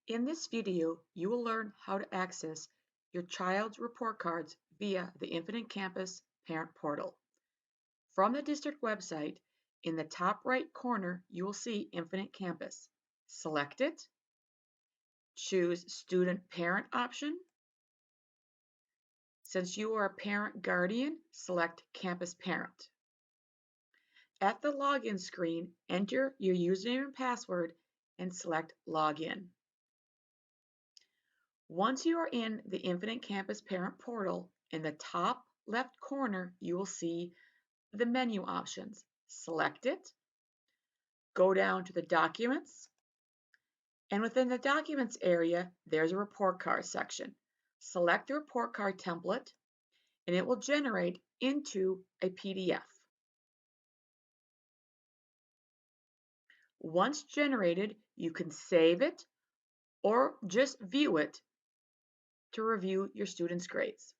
In this video, you will learn how to access your child's report cards via the Infinite Campus Parent Portal. From the district website, in the top right corner, you will see Infinite Campus. Select it, choose Student Parent option. Since you are a parent guardian, select Campus Parent. At the login screen, enter your username and password and select Login. Once you are in the Infinite Campus Parent Portal, in the top left corner, you will see the menu options. Select it, go down to the Documents, and within the Documents area, there's a report card section. Select the report card template, and it will generate into a PDF. Once generated, you can save it or just view it to review your students' grades.